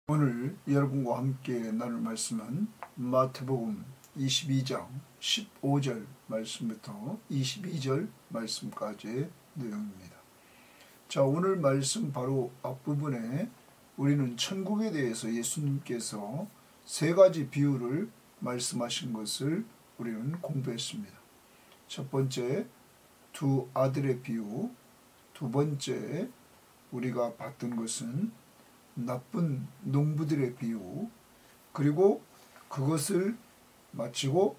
오늘 여러분과 함께 나눌 말씀은 마태복음 22장 15절 말씀부터 22절 말씀까지의 내용입니다. 자, 오늘 말씀 바로 앞부분에 우리는 천국에 대해서 예수님께서 세 가지 비유를 말씀하신 것을 우리는 공부했습니다. 첫 번째, 두 아들의 비유. 두 번째, 우리가 봤던 것은 나쁜 농부들의 비유, 그리고 그것을 마치고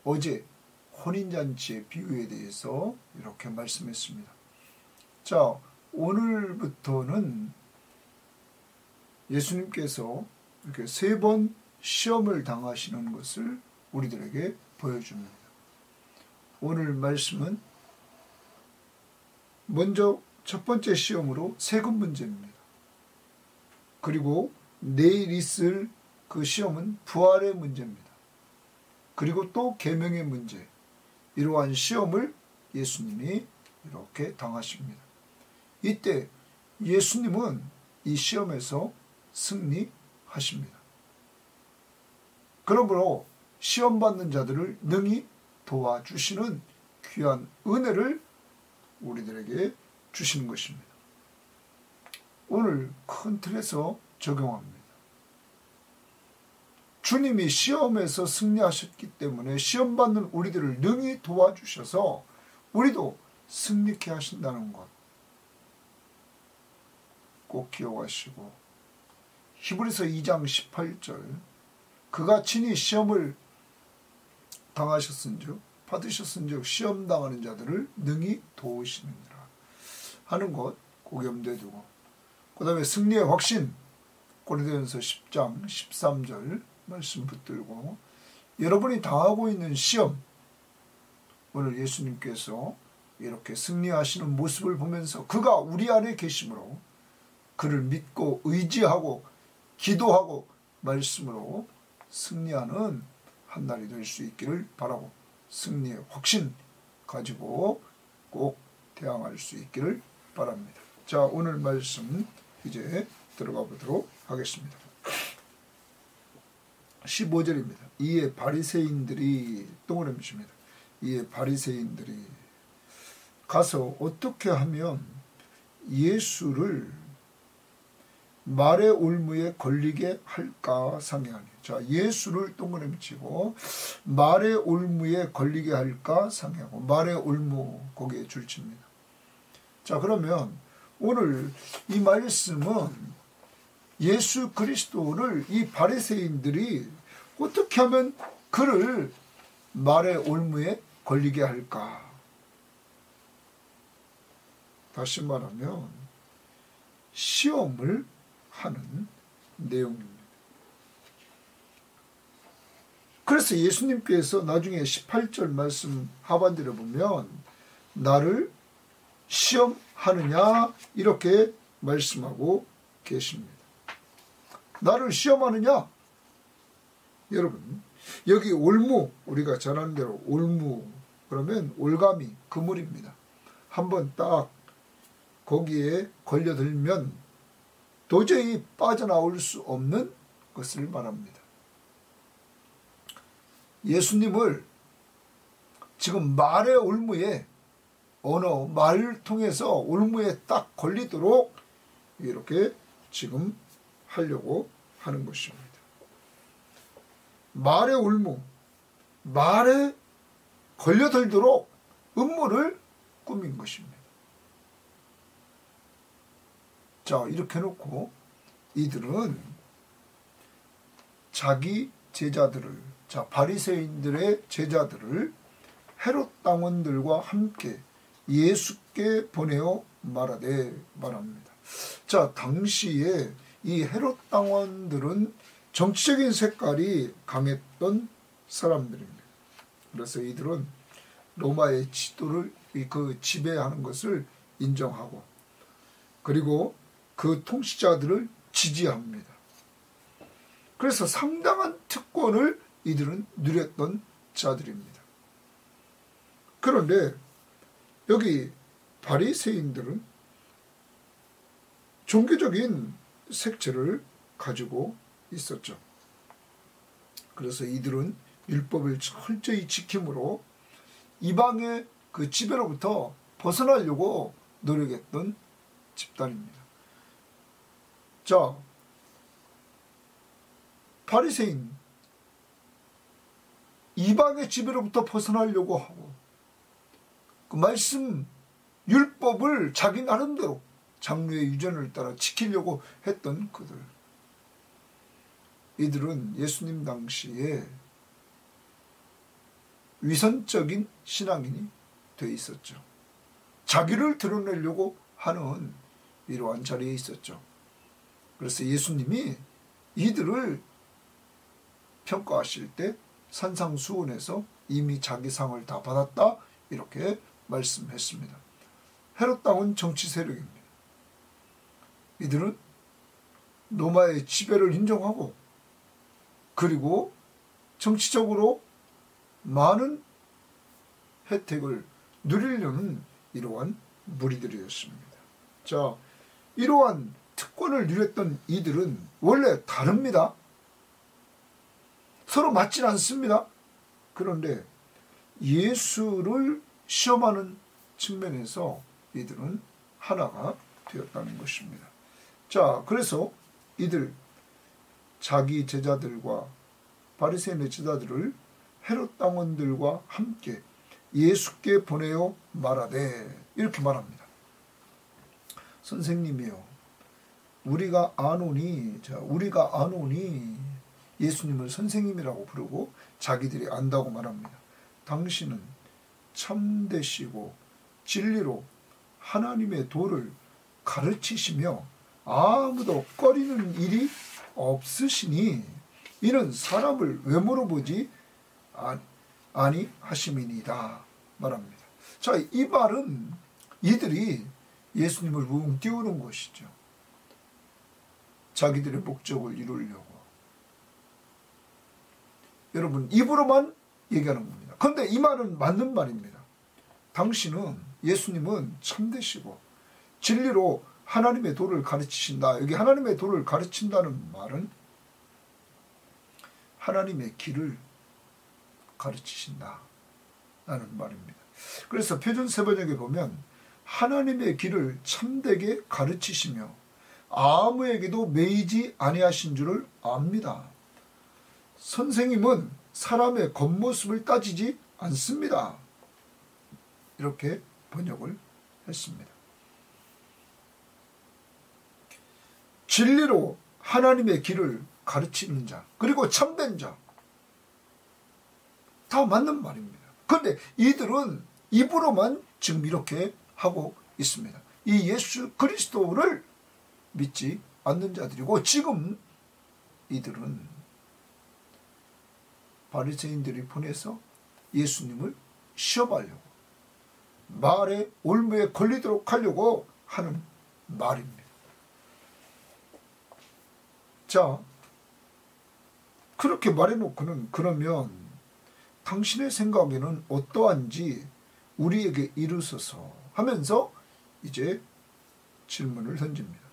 어제 혼인잔치의 비유에 대해서 이렇게 말씀했습니다. 자, 오늘부터는 예수님께서 이렇게 3번 시험을 당하시는 것을 우리들에게 보여줍니다. 오늘 말씀은 먼저 첫 번째 시험으로 세금 문제입니다. 그리고 내일 있을 그 시험은 부활의 문제입니다. 그리고 또 계명의 문제, 이러한 시험을 예수님이 이렇게 당하십니다. 이때 예수님은 이 시험에서 승리하십니다. 그러므로 시험받는 자들을 능히 도와주시는 귀한 은혜를 우리들에게 주시는 것입니다. 오늘 큰 틀에서 적용합니다. 주님이 시험에서 승리하셨기 때문에 시험받는 우리들을 능히 도와주셔서 우리도 승리케 하신다는 것 꼭 기억하시고, 히브리서 2장 18절, 그가 친히 시험을 당하셨은즉 받으셨은즉 시험당하는 자들을 능히 도우시느니라 하는 것 꼭 염두에 두고, 그 다음에 승리의 확신, 고린도전서 10장 13절 말씀 붙들고, 여러분이 당하고 있는 시험, 오늘 예수님께서 이렇게 승리하시는 모습을 보면서 그가 우리 안에 계심으로 그를 믿고 의지하고 기도하고 말씀으로 승리하는 한 날이 될 수 있기를 바라고, 승리의 확신 가지고 꼭 대항할 수 있기를 바랍니다. 자, 오늘 말씀 이제 들어가 보도록 하겠습니다. 15절입니다. 이에 바리새인들이, 동그라미 칩니다. 이에 바리새인들이 가서 어떻게 하면 예수를 말의 올무에 걸리게 할까 상의하니. 자, 예수를 동그라미 치고 말의 올무에 걸리게 할까 상의하고, 말의 올무 거기에 줄칩니다. 자, 그러면 오늘 이 말씀은 예수 그리스도를 이 바리새인들이 어떻게 하면 그를 말의 올무에 걸리게 할까? 다시 말하면 시험을 하는 내용입니다. 그래서 예수님께서 나중에 18절 말씀 하반절에 보면 나를 시험하느냐 이렇게 말씀하고 계십니다. 나를 시험하느냐? 여러분, 여기 올무, 우리가 잘 아는 대로 올무 그러면 올가미, 그물입니다. 한번 딱 거기에 걸려들면 도저히 빠져나올 수 없는 것을 말합니다. 예수님을 지금 말의 올무에, 언어, 말을 통해서 올무에 딱 걸리도록 이렇게 지금 하려고 하는 것입니다. 말의 올무, 말에 걸려들도록 음모를 꾸민 것입니다. 자, 이렇게 해놓고 이들은 자기 제자들을, 자, 바리새인들의 제자들을 헤롯 당원들과 함께 예수께 보내어 말하되 말합니다. 자, 당시에 이 헤롯 당원들은 정치적인 색깔이 강했던 사람들입니다. 그래서 이들은 로마의 지도를 그 지배하는 것을 인정하고, 그리고 그 통치자들을 지지합니다. 그래서 상당한 특권을 이들은 누렸던 자들입니다. 그런데 여기 바리새인들은 종교적인 색채를 가지고 있었죠. 그래서 이들은 율법을 철저히 지킴으로 이방의 그 지배로부터 벗어나려고 노력했던 집단입니다. 자, 바리새인 이방의 지배로부터 벗어나려고 하고 그 말씀 율법을 자기 나름대로 장로의 유전을 따라 지키려고 했던 그들. 이들은 예수님 당시에 위선적인 신앙인이 되어 있었죠. 자기를 드러내려고 하는 이러한 자리에 있었죠. 그래서 예수님이 이들을 평가하실 때 산상수훈에서 이미 자기 상을 다 받았다 이렇게 말씀했습니다. 헤롯 당은 정치 세력입니다. 이들은 로마의 지배를 인정하고 그리고 정치적으로 많은 혜택을 누리려는 이러한 무리들이었습니다. 자, 이러한 특권을 누렸던 이들은 원래 다릅니다. 서로 맞진 않습니다. 그런데 예수를 시험하는 측면에서 이들은 하나가 되었다는 것입니다. 자, 그래서 이들 자기 제자들과 바리새인의 제자들을 헤롯 당원들과 함께 예수께 보내어 말하되 이렇게 말합니다. 선생님이요, 우리가 아노니 예수님을 선생님이라고 부르고 자기들이 안다고 말합니다. 당신은 참되시고 진리로 하나님의 도를 가르치시며 아무도 꺼리는 일이 없으시니 이는 사람을 외모로 보지 아니하심이니이다 말합니다. 자, 이 말은 이들이 예수님을 웅 띄우는 것이죠. 자기들의 목적을 이루려고. 여러분, 입으로만 얘기하는 겁니다. 그런데 이 말은 맞는 말입니다. 당신은, 예수님은 참되시고 진리로 하나님의 도를 가르치신다. 여기 하나님의 도를 가르친다는 말은 하나님의 길을 가르치신다 라는 말입니다. 그래서 표준세번역에 보면 하나님의 길을 참되게 가르치시며 아무에게도 매이지 아니하신 줄을 압니다. 선생님은 사람의 겉모습을 따지지 않습니다. 이렇게 번역을 했습니다. 진리로 하나님의 길을 가르치는 자, 그리고 참된 자, 다 맞는 말입니다. 그런데 이들은 입으로만 지금 이렇게 하고 있습니다. 이 예수 그리스도를 믿지 않는 자들이고, 지금 이들은 바리새인들이 보내서 예수님을 시험하려고, 말의 올무에 걸리도록 하려고 하는 말입니다. 자, 그렇게 말해놓고는 그러면 당신의 생각에는 어떠한지 우리에게 이르소서 하면서 이제 질문을 던집니다.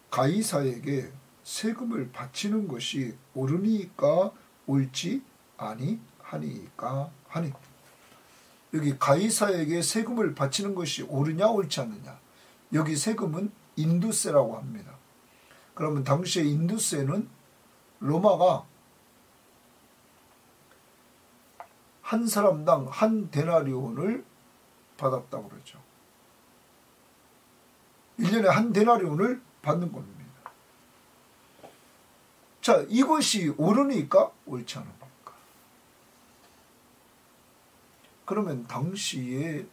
가이사에게 세금을 바치는 것이 옳으니까 옳지 아니하니까 하니. 여기 가이사에게 세금을 바치는 것이 옳으냐 옳지 않느냐. 여기 세금은 인두세라고 합니다. 그러면 당시의 인두세는 로마가 한 사람당 한 데나리온을 받았다고 그러죠. 1년에 한 데나리온을 받는 겁니다. 자, 이것이 옳으니까 옳지 않습니까? 그러면 당시에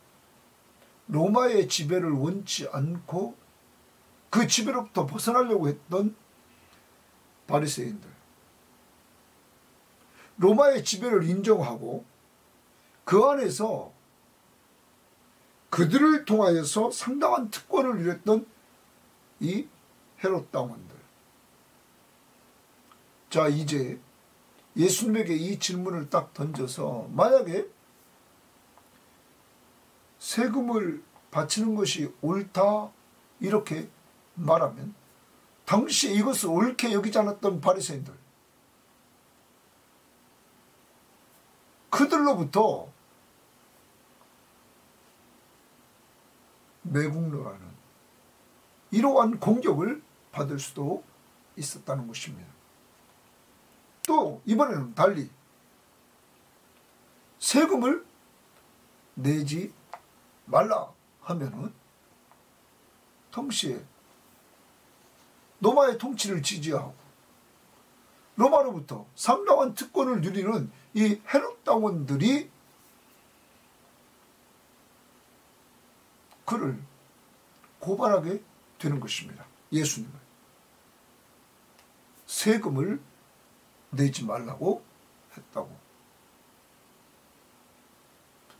로마의 지배를 원치 않고 그 지배로부터 벗어나려고 했던 바리새인들, 로마의 지배를 인정하고 그 안에서 그들을 통하여서 상당한 특권을 누렸던 이 헤롯 당원들. 자, 이제 예수님에게 이 질문을 딱 던져서 만약에 세금을 바치는 것이 옳다 이렇게 말하면 당시에 이것을 옳게 여기지 않았던 바리새인들, 그들로부터 매국노라는 이러한 공격을 받을 수도 있었다는 것입니다. 또 이번에는 달리 세금을 내지 말라 하면은 동시에 로마의 통치를 지지하고 로마로부터 상당한 특권을 누리는 이 헤롯 당원들이 그를 고발하게 되는 것입니다. 예수님을. 세금을 내지 말라고 했다고.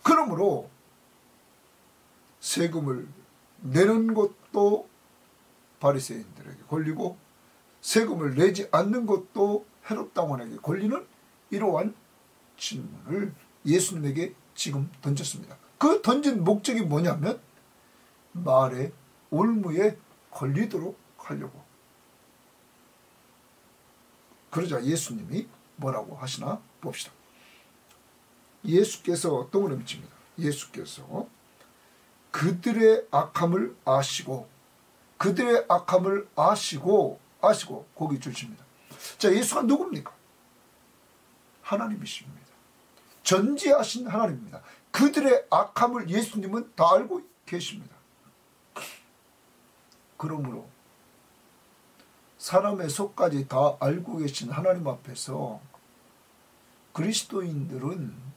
그러므로 세금을 내는 것도 바리새인들에게 걸리고 세금을 내지 않는 것도 헤롯 당원에게 걸리는 이러한 질문을 예수님에게 지금 던졌습니다. 그 던진 목적이 뭐냐면 말의 올무에 걸리도록 하려고. 그러자 예수님이 뭐라고 하시나 봅시다. 예수께서 동그라미 칩니다. 예수께서 그들의 악함을 아시고 거기 주십니다. 자, 예수가 누굽니까? 하나님이십니다. 전지하신 하나님입니다. 그들의 악함을 예수님은 다 알고 계십니다. 그러므로 사람의 속까지 다 알고 계신 하나님 앞에서 그리스도인들은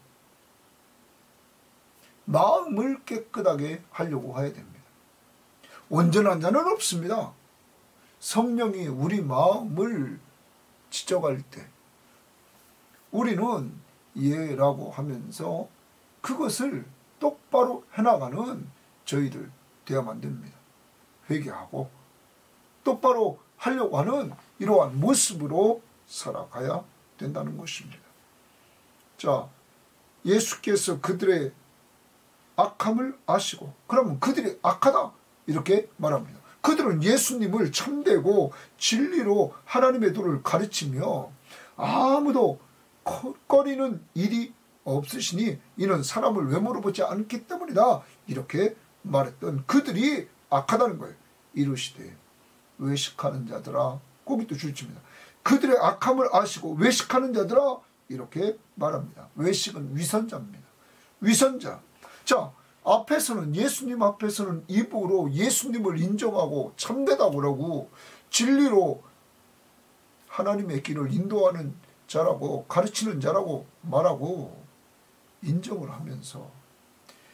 마음을 깨끗하게 하려고 해야 됩니다. 온전한 자는 없습니다. 성령이 우리 마음을 지적할 때 우리는 예라고 하면서 그것을 똑바로 해나가는 저희들 되어야만 됩니다. 회개하고 똑바로 하려고 하는 이러한 모습으로 살아가야 된다는 것입니다. 자, 예수께서 그들의 악함을 아시고, 그러면 그들이 악하다 이렇게 말합니다. 그들은 예수님을 참되고 진리로 하나님의 도를 가르치며 아무도 꺼리는 일이 없으시니 이는 사람을 외모로 보지 않기 때문이다 이렇게 말했던 그들이 악하다는 거예요. 이르시되 외식하는 자들아, 거기 또 줄칩니다. 그들의 악함을 아시고 외식하는 자들아 이렇게 말합니다. 외식은 위선자입니다. 위선자. 자, 앞에서는 예수님 앞에서는 입으로 예수님을 인정하고 참되다고 그러고 진리로 하나님의 길을 인도하는 자라고 가르치는 자라고 말하고 인정을 하면서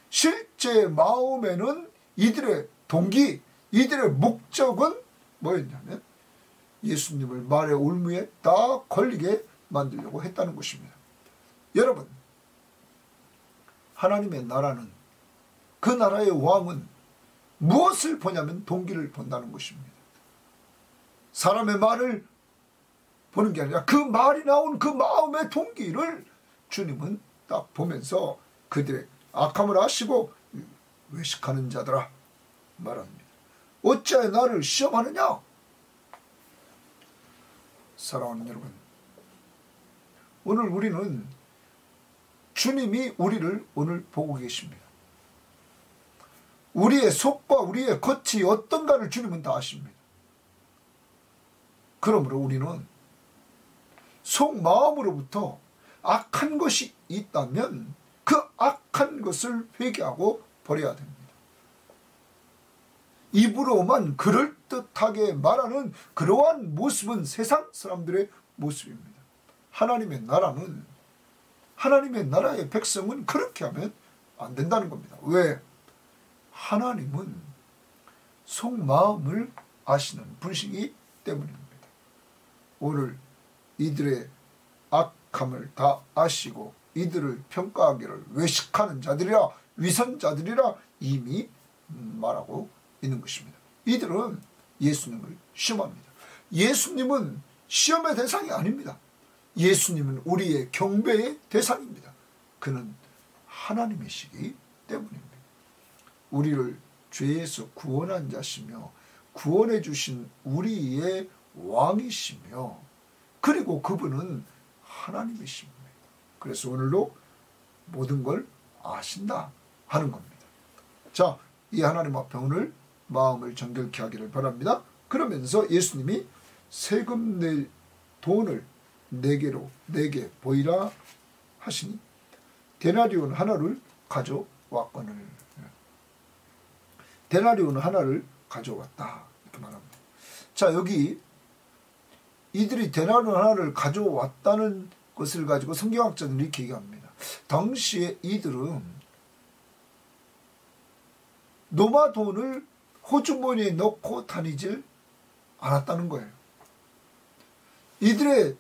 실제 마음에는 이들의 동기, 이들의 목적은 뭐였냐면 예수님을 말의 올무에 다 걸리게 만들려고 했다는 것입니다. 여러분, 하나님의 나라는, 그 나라의 왕은 무엇을 보냐면 동기를 본다는 것입니다. 사람의 말을 보는 게 아니라 그 말이 나온 그 마음의 동기를 주님은 딱 보면서 그들의 악함을 아시고 외식하는 자들아 말합니다. 어찌하여 나를 시험하느냐? 사랑하는 여러분, 오늘 우리는 주님이 우리를 오늘 보고 계십니다. 우리의 속과 우리의 겉이 어떤가를 주님은 다 아십니다. 그러므로 우리는 속마음으로부터 악한 것이 있다면 그 악한 것을 회개하고 버려야 됩니다. 입으로만 그럴듯하게 말하는 그러한 모습은 세상 사람들의 모습입니다. 하나님의 나라는, 하나님의 나라의 백성은 그렇게 하면 안 된다는 겁니다. 왜? 하나님은 속마음을 아시는 분이시기 때문입니다. 오늘 이들의 악함을 다 아시고 이들을 평가하기를 외식하는 자들이라 위선자들이라 이미 말하고 있는 것입니다. 이들은 예수님을 시험합니다. 예수님은 시험의 대상이 아닙니다. 예수님은 우리의 경배의 대상입니다. 그는 하나님이시기 때문입니다. 우리를 죄에서 구원한 자시며 구원해 주신 우리의 왕이시며 그리고 그분은 하나님이십니다. 그래서 오늘도 모든 걸 아신다 하는 겁니다. 자, 이 하나님 앞에 오늘 마음을 정결케 하기를 바랍니다. 그러면서 예수님이 세금 낼 돈을 내게 보이라 하시니 데나리온 하나를 가져왔거늘. 데나리온 하나를 가져왔다 이렇게 말합니다. 자, 여기 이들이 데나리온 하나를 가져왔다는 것을 가지고 성경학자들이 이렇게 얘기합니다. 당시에 이들은 노마 돈을 호주머니에 넣고 다니질 않았다는 거예요. 이들의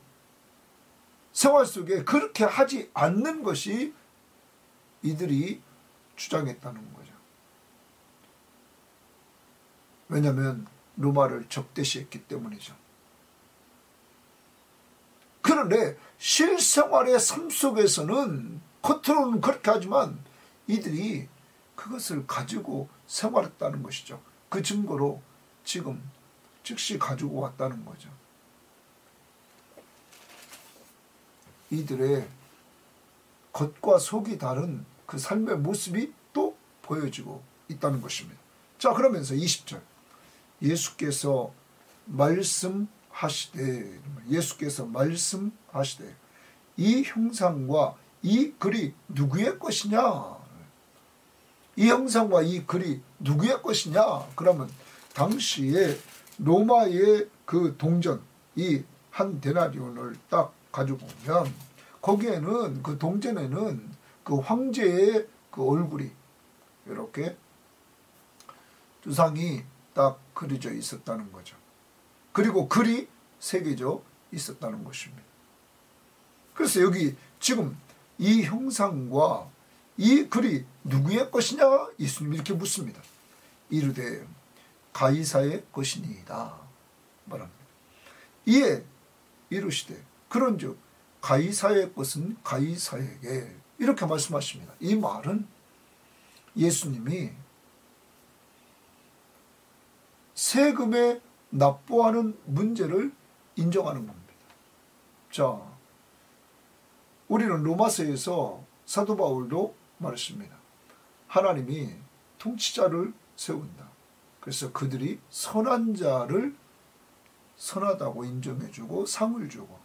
생활 속에 그렇게 하지 않는 것이 이들이 주장했다는 거죠. 왜냐하면 로마를 적대시했기 때문이죠. 그런데 실생활의 삶 속에서는 겉으로는 그렇게 하지만 이들이 그것을 가지고 생활했다는 것이죠. 그 증거로 지금 즉시 가지고 왔다는 거죠. 이들의 겉과 속이 다른 그 삶의 모습이 또 보여지고 있다는 것입니다. 자, 그러면서 20절 예수께서 말씀하시되 이 형상과 이 글이 누구의 것이냐? 이 형상과 이 글이 누구의 것이냐? 그러면 당시에 로마의 그 동전 이 한 데나리온을 딱 가지고 보면 거기에는 그 동전에는 그 황제의 그 얼굴이 이렇게 두상이 딱 그려져 있었다는 거죠. 그리고 글이 새겨져 있었다는 것입니다. 그래서 여기 지금 이 형상과 이 글이 누구의 것이냐? 예수님이 이렇게 묻습니다. 이르되 가이사의 것이니이다 말합니다. 이에 이르시되 그런즉 가이사의 것은 가이사에게 이렇게 말씀하십니다. 이 말은 예수님이 세금에 납부하는 문제를 인정하는 겁니다. 자, 우리는 로마서에서 사도 바울도 말했습니다. 하나님이 통치자를 세운다. 그래서 그들이 선한 자를 선하다고 인정해주고 상을 주고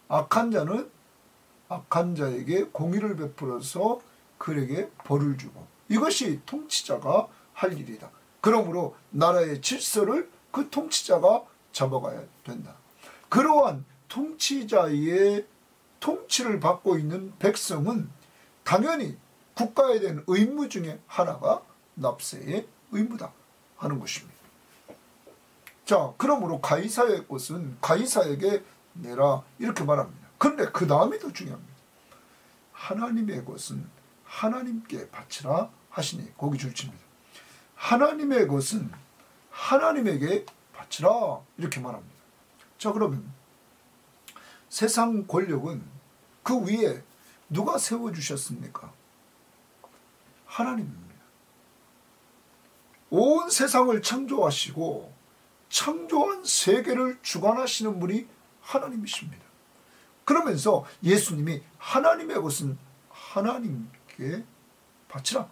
악한 자는 악한 자에게 공의를 베풀어서 그에게 벌을 주고 이것이 통치자가 할 일이다. 그러므로 나라의 질서를 그 통치자가 잡아가야 된다. 그러한 통치자의 통치를 받고 있는 백성은 당연히 국가에 대한 의무 중에 하나가 납세의 의무다 하는 것입니다. 자, 그러므로 가이사의 것은 가이사에게 내라 이렇게 말합니다. 그런데 그 다음이 더 중요합니다. 하나님의 것은 하나님께 바치라 하시니 거기 줄칩니다. 하나님의 것은 하나님에게 바치라 이렇게 말합니다. 자, 그러면 세상 권력은 그 위에 누가 세워주셨습니까? 하나님입니다. 온 세상을 창조하시고 창조한 세계를 주관하시는 분이 하나님이십니다. 그러면서 예수님이 하나님의 것은 하나님께 바치라.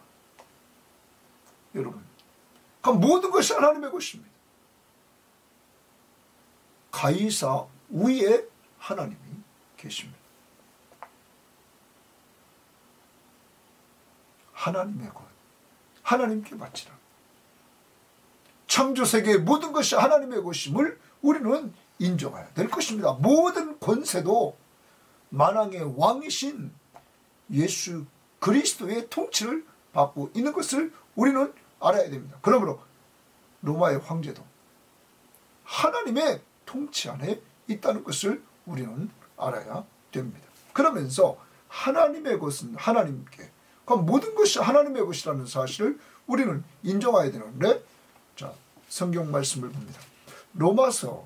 여러분, 그럼 모든 것이 하나님의 것입니다. 가이사 위에 하나님이 계십니다. 하나님의 것, 하나님께 바치라. 창조세계의 모든 것이 하나님의 것임을 우리는 인정해야 될 것입니다. 모든 권세도 만왕의 왕이신 예수 그리스도의 통치를 받고 있는 것을 우리는 알아야 됩니다. 그러므로 로마의 황제도 하나님의 통치 안에 있다는 것을 우리는 알아야 됩니다. 그러면서 하나님의 것은 하나님께, 그럼 모든 것이 하나님의 것이라는 사실을 우리는 인정해야 되는데, 자, 성경 말씀을 봅니다. 로마서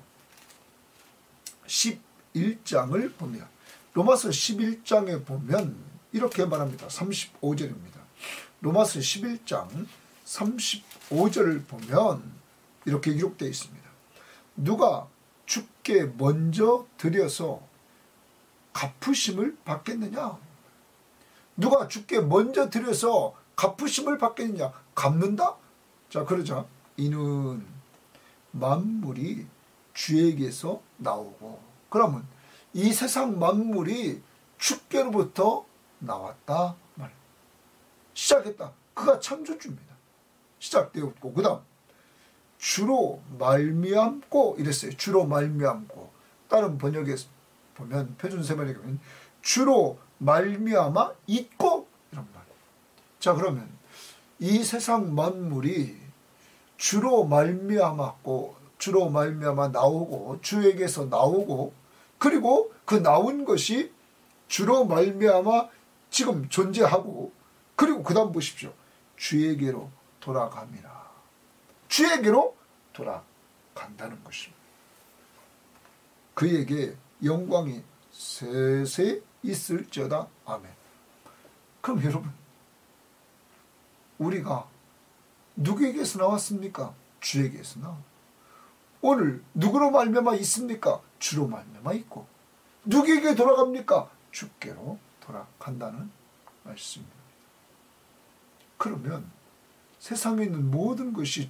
11장을 봅니다. 로마서 11장에 보면 이렇게 말합니다. 35절입니다. 로마서 11장 35절을 보면 이렇게 기록되어 있습니다. 누가 주께 먼저 드려서 갚으심을 받겠느냐? 누가 주께 먼저 드려서 갚으심을 받겠느냐? 갚는다? 자, 그러자 이는 만물이 주에게서 나오고, 그러면 이 세상 만물이 주께로부터 나왔다 말이에요. 시작했다. 그가 창조주입니다. 시작되었고, 그 다음 주로 말미암고 이랬어요. 주로 말미암고. 다른 번역에 보면, 표준세번역에 보면 주로 말미암아 있고 이런 말이에요. 자, 그러면 이 세상 만물이 주로 말미암았고, 주로 말미암아 나오고, 주에게서 나오고, 그리고 그 나온 것이 주로 말미암아 지금 존재하고, 그리고 그 다음 보십시오. 주에게로 돌아갑니다. 주에게로 돌아간다는 것입니다. 그에게 영광이 세세 있을지어다. 아멘. 그럼 여러분, 우리가 누구에게서 나왔습니까? 주에게서 나와. 오늘 누구로 말미암아 있습니까? 주로 말미암아 있고. 누구에게 돌아갑니까? 주께로 돌아간다는 말씀입니다. 그러면 세상에 있는 모든 것이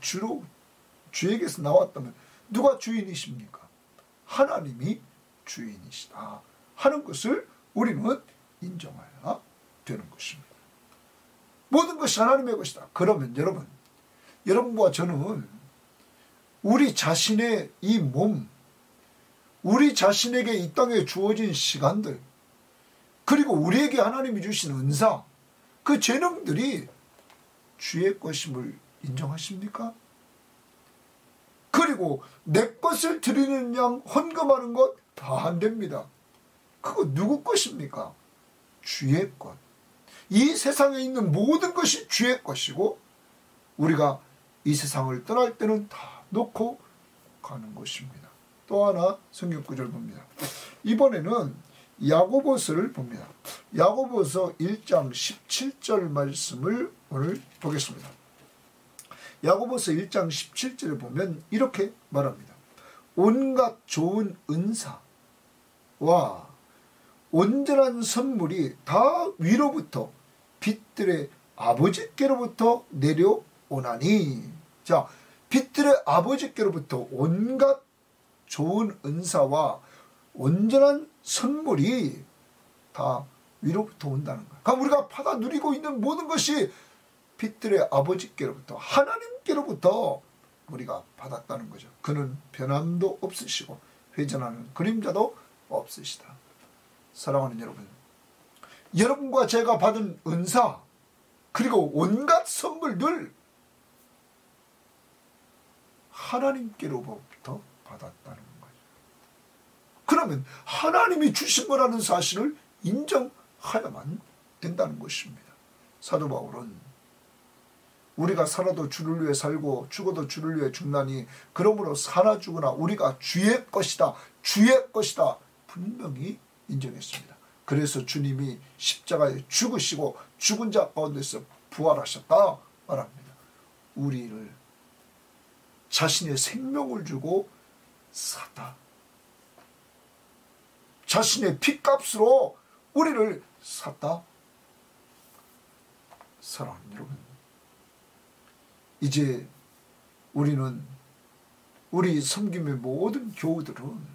주에게서 나왔다면 누가 주인이십니까? 하나님이 주인이시다 하는 것을 우리는 인정해야 되는 것입니다. 모든 것이 하나님의 것이다. 그러면 여러분과 저는 우리 자신의 이 몸, 우리 자신에게 이 땅에 주어진 시간들, 그리고 우리에게 하나님이 주신 은사, 그 재능들이 주의 것임을 인정하십니까? 그리고 내 것을 드리는 양 헌금하는 것 다 안 됩니다. 그거 누구 것입니까? 주의 것. 이 세상에 있는 모든 것이 주의 것이고, 우리가 이 세상을 떠날 때는 다 놓고 가는 것입니다. 또 하나 성경 구절 봅니다. 이번에는 야고보서를 봅니다. 야고보서 1장 17절 말씀을 오늘 보겠습니다. 야고보서 1장 17절에 보면 이렇게 말합니다. 온갖 좋은 은사와 온전한 선물이 다 위로부터 빛들의 아버지께로부터 내려오나니. 자, 빛들의 아버지께로부터 온갖 좋은 은사와 온전한 선물이 다 위로부터 온다는 거예요. 그러니까 우리가 받아 누리고 있는 모든 것이 빛들의 아버지께로부터, 하나님께로부터 우리가 받았다는 거죠. 그는 변함도 없으시고 회전하는 그림자도 없으시다. 사랑하는 여러분, 여러분과 제가 받은 은사, 그리고 온갖 선물들 하나님께로부터 받았다는 거죠. 그러면 하나님이 주신 거라는 사실을 인정하야만 된다는 것입니다. 사도 바울은 우리가 살아도 주를 위해 살고 죽어도 주를 위해 죽나니 그러므로 살아 죽으나 우리가 주의 것이다, 주의 것이다 분명히 인정했습니다. 그래서 주님이 십자가에 죽으시고 죽은 자 가운데서 부활하셨다 말합니다. 우리를 자신의 생명을 주고 샀다. 자신의 핏값으로 우리를 샀다. 사랑하는 여러분, 이제 우리는, 우리 섬김의 모든 교우들은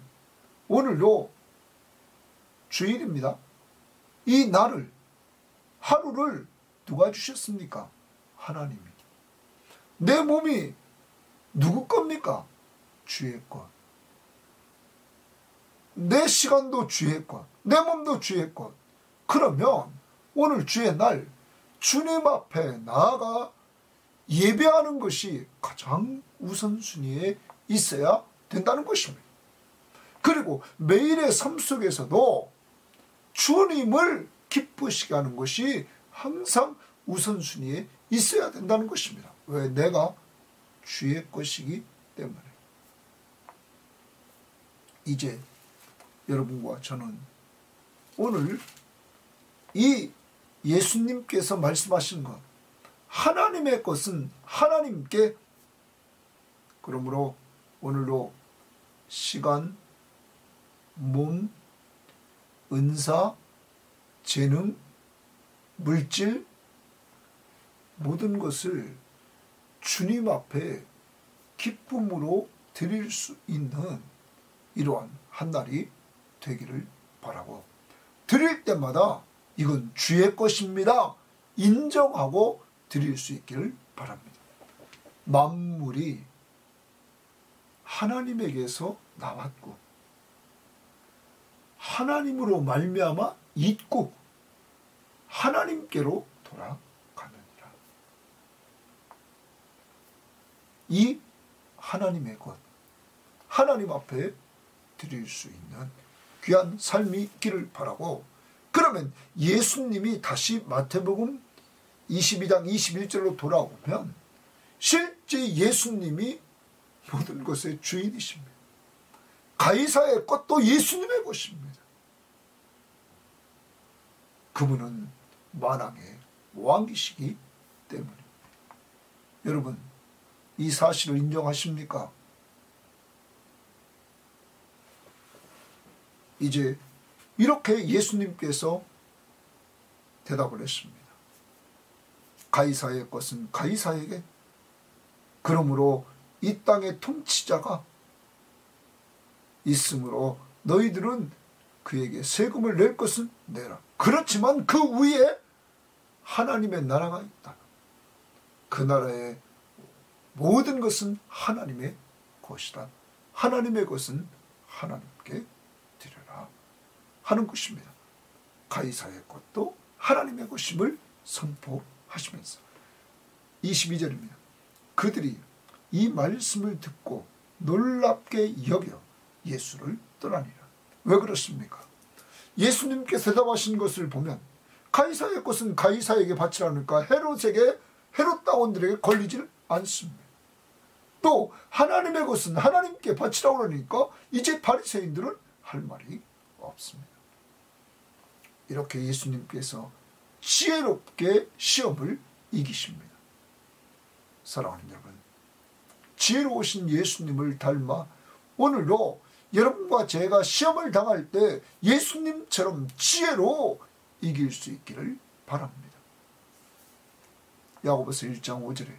오늘도 주일입니다. 이 날을, 하루를 누가 주셨습니까? 하나님이. 내 몸이 누구 겁니까? 주의 것. 내 시간도 주의 것, 내 몸도 주의 것. 그러면 오늘 주의 날 주님 앞에 나아가 예배하는 것이 가장 우선순위에 있어야 된다는 것입니다. 그리고 매일의 삶 속에서도 주님을 기쁘시게 하는 것이 항상 우선순위에 있어야 된다는 것입니다. 왜? 내가 주의 것이기 때문에. 이제 여러분과 저는 오늘 이 예수님께서 말씀하신 것, 하나님의 것은 하나님께 그러므로 오늘도 시간, 몸, 은사, 재능, 물질 모든 것을 주님 앞에 기쁨으로 드릴 수 있는 이러한 한 날이 되기를 바라고, 드릴 때마다 이건 주의 것입니다 인정하고 드릴 수 있기를 바랍니다. 만물이 하나님에게서 나왔고 하나님으로 말미암아 있고 하나님께로 돌아가느니라. 이 하나님의 것, 하나님 앞에 드릴 수 있는 귀한 삶이 있기를 바라고, 그러면 예수님이 다시 마태복음 22장 21절로 돌아오면 실제 예수님이 모든 것의 주인이십니다. 가이사의 것도 예수님의 것입니다. 그분은 만왕의 왕이시기 때문입니다. 여러분, 이 사실을 인정하십니까? 이제 이렇게 예수님께서 대답을 했습니다. 가이사의 것은 가이사에게, 그러므로 이 땅의 통치자가 있으므로 너희들은 그에게 세금을 낼 것은 내라. 그렇지만 그 위에 하나님의 나라가 있다. 그 나라의 모든 것은 하나님의 것이다. 하나님의 것은 하나님께 드려라 하는 것입니다. 가이사의 것도 하나님의 것임을 선포하시면서 22절입니다. 그들이 이 말씀을 듣고 놀랍게 여겨 예수를 떠나니라. 왜 그렇습니까? 예수님께서 대답하신 것을 보면 가이사의 것은 가이사에게 바치라니까 헤롯에게, 헤롯 당원들에게 걸리질 않습니다. 또 하나님의 것은 하나님께 바치라고 그러니까 이제 바리새인들은 할 말이 없습니다. 이렇게 예수님께서 지혜롭게 시험을 이기십니다. 사랑하는 여러분, 지혜로우신 예수님을 닮아 오늘도 여러분과 제가 시험을 당할 때 예수님처럼 지혜로 이길 수 있기를 바랍니다. 야고보서 1장 5절에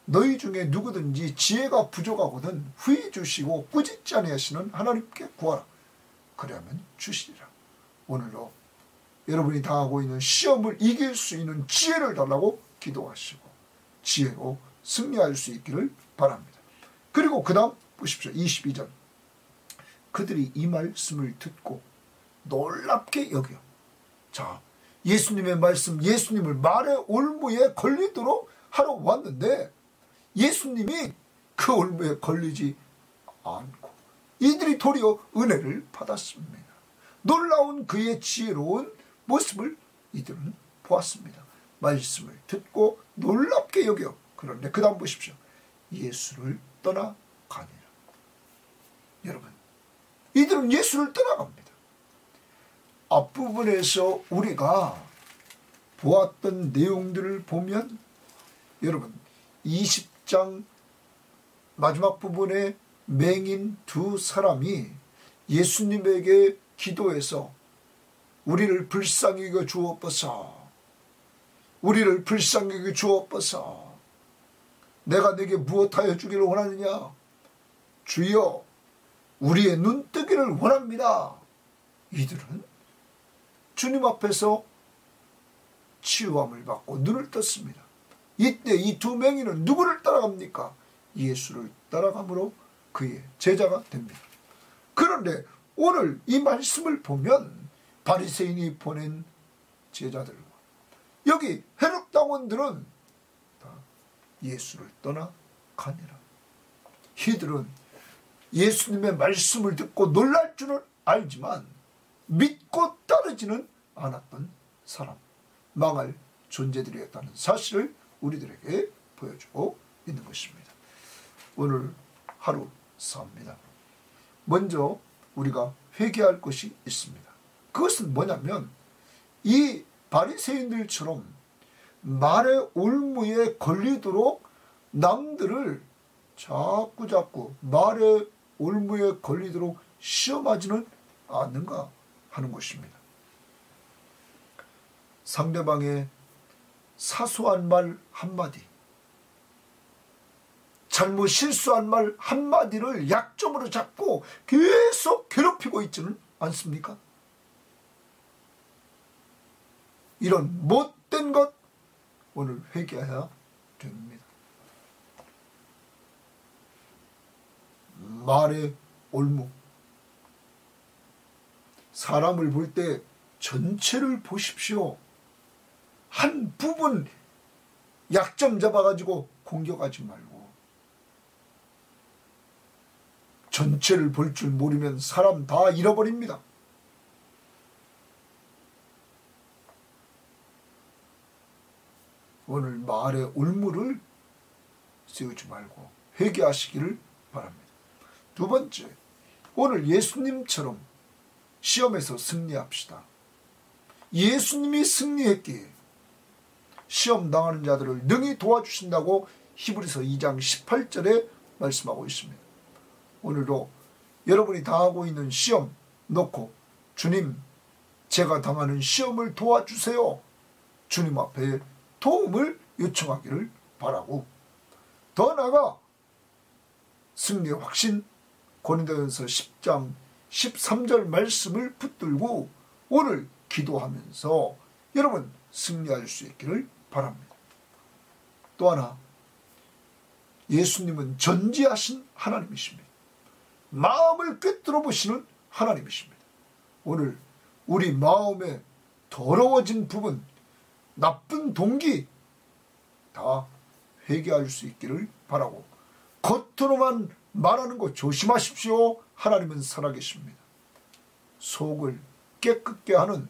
너희 중에 누구든지 지혜가 부족하거든 후히 주시고 꾸짖지 아니하시는 하나님께 구하라. 그러면 주시리라. 오늘도 여러분이 당하고 있는 시험을 이길 수 있는 지혜를 달라고 기도하시고 지혜로 승리할 수 있기를 바랍니다. 그리고 그 다음 보십시오. 22절. 그들이 이 말씀을 듣고 놀랍게 여겨. 자, 예수님의 말씀, 예수님을 말의 올무에 걸리도록 하러 왔는데 예수님이 그 올무에 걸리지 않고 이들이 도리어 은혜를 받았습니다. 놀라운 그의 지혜로운 모습을 이들은 보았습니다. 말씀을 듣고 놀랍게 여겨. 그런데 그 다음 보십시오. 예수를 떠나가니라. 여러분, 이들은 예수를 떠나갑니다. 앞부분에서 우리가 보았던 내용들을 보면 여러분 20장 마지막 부분에 맹인 두 사람이 예수님에게 기도해서 우리를 불쌍히 여겨 주옵소서, 우리를 불쌍히 여겨 주옵소서, 내가 네게 무엇하여 주기를 원하느냐, 주여 우리의 눈뜨기를 원합니다. 이들은 주님 앞에서 치유함을 받고 눈을 떴습니다. 이때 이 두 맹인은 누구를 따라갑니까? 예수를 따라감으로 그의 제자가 됩니다. 그런데 오늘 이 말씀을 보면 바리새인이 보낸 제자들과 여기 헤롯 당원들은 다 예수를 떠나가니라. 이들은 예수님의 말씀을 듣고 놀랄 줄은 알지만 믿고 따르지는 않았던 사람, 망할 존재들이었다는 사실을 우리들에게 보여주고 있는 것입니다. 오늘 하루 삽니다. 먼저 우리가 회개할 것이 있습니다. 그것은 뭐냐면 이 바리새인들처럼 말의 올무에 걸리도록 남들을 자꾸 말의 올무에 걸리도록 시험하지는 않는가 하는 것입니다. 상대방의 사소한 말 한마디, 잘못 실수한 말 한마디를 약점으로 잡고 계속 괴롭히고 있지는 않습니까? 이런 못된 것 오늘 회개해야 됩니다. 말의 올무, 사람을 볼 때 전체를 보십시오. 한 부분 약점 잡아가지고 공격하지 말고 전체를 볼 줄 모르면 사람 다 잃어버립니다. 오늘 말의 올무를 세우지 말고 회개하시기를 바랍니다. 두 번째, 오늘 예수님처럼 시험에서 승리합시다. 예수님이 승리했기에 시험 당하는 자들을 능히 도와주신다고 히브리서 2장 18절에 말씀하고 있습니다. 오늘도 여러분이 당하고 있는 시험 놓고 주님, 제가 당하는 시험을 도와주세요. 주님 앞에 도움을 요청하기를 바라고, 더 나아가 승리의 확신 고린도전서 10장 13절 말씀을 붙들고 오늘 기도하면서 여러분 승리할 수 있기를 바랍니다. 또 하나, 예수님은 전지하신 하나님이십니다. 마음을 꿰뚫어 보시는 하나님이십니다. 오늘 우리 마음에 더러워진 부분, 나쁜 동기 다 회개할 수 있기를 바라고, 겉으로만 말하는 거 조심하십시오. 하나님은 살아계십니다. 속을 깨끗게 하는,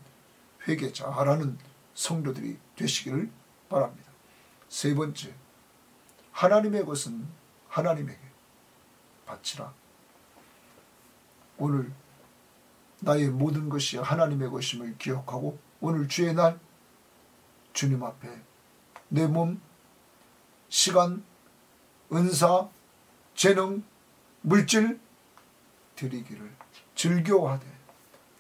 회개 잘하는 성도들이 되시기를 바랍니다. 세 번째, 하나님의 것은 하나님에게 바치라. 오늘 나의 모든 것이 하나님의 것임을 기억하고 오늘 주의 날 주님 앞에 내 몸, 시간, 은사, 재능, 물질 드리기를 즐겨하되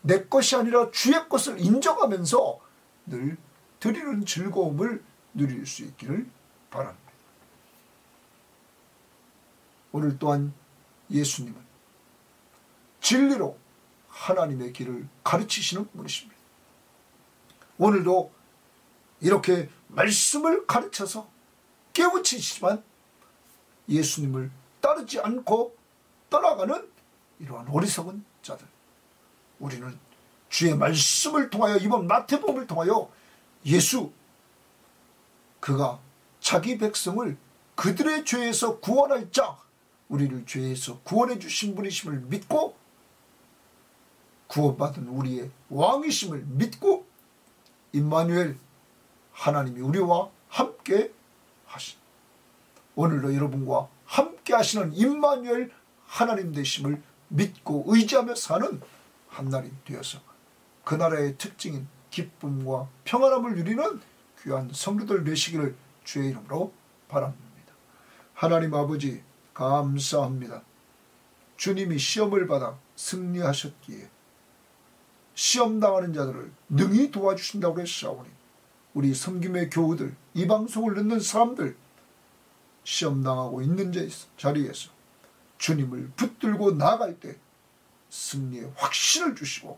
내 것이 아니라 주의 것을 인정하면서 늘 드리는 즐거움을 누릴 수 있기를 바랍니다. 오늘 또한 예수님은 진리로 하나님의 길을 가르치시는 분이십니다. 오늘도 이렇게 말씀을 가르쳐서 깨우치시지만 예수님을 따르지 않고 떠나가는 이러한 어리석은 자들, 우리는 주의 말씀을 통하여 이번 마태복음을 통하여 예수, 그가 자기 백성을 그들의 죄에서 구원할 자, 우리를 죄에서 구원해 주신 분이심을 믿고 구원받은 우리의 왕이심을 믿고 임마누엘, 하나님이 우리와 함께 하신, 오늘도 여러분과 함께 하시는 임마누엘 하나님 되심을 믿고 의지하며 사는 한날이 되어서 그 나라의 특징인 기쁨과 평안함을 누리는 귀한 성도들 되시기를 주의 이름으로 바랍니다. 하나님 아버지, 감사합니다. 주님이 시험을 받아 승리하셨기에 시험당하는 자들을 능히 도와주신다고 했사오니 우리 섬김의 교우들, 이 방송을 듣는 사람들, 시험당하고 있는 자리에서 주님을 붙들고 나아갈 때 승리의 확신을 주시고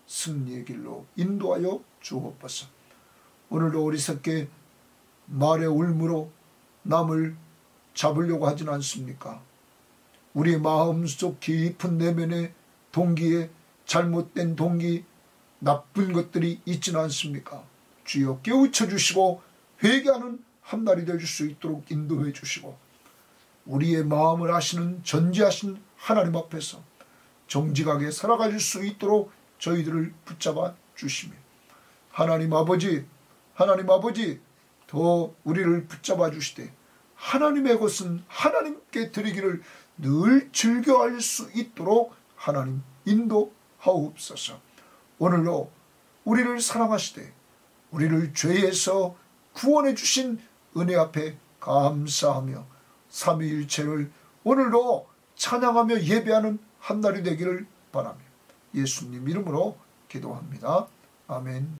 승리의 길로 인도하여 주옵소서. 오늘도 어리석게 말의 울무로 남을 잡으려고 하진 않습니까? 우리 마음속 깊은 내면의 동기에 잘못된 동기, 나쁜 것들이 있지는 않습니까? 주여 깨우쳐 주시고 회개하는 한 날이 될 수 있도록 인도해 주시고 우리의 마음을 아시는 전지하신 하나님 앞에서 정직하게 살아갈 수 있도록 저희들을 붙잡아 주시며 하나님 아버지 더 우리를 붙잡아 주시되 하나님의 것은 하나님께 드리기를 늘 즐겨할 수 있도록 하나님 인도하옵소서. 오늘도 우리를 사랑하시되 우리를 죄에서 구원해 주신 은혜 앞에 감사하며 삼위일체를 오늘도 찬양하며 예배하는 한 날이 되기를 바라며 예수님 이름으로 기도합니다. 아멘.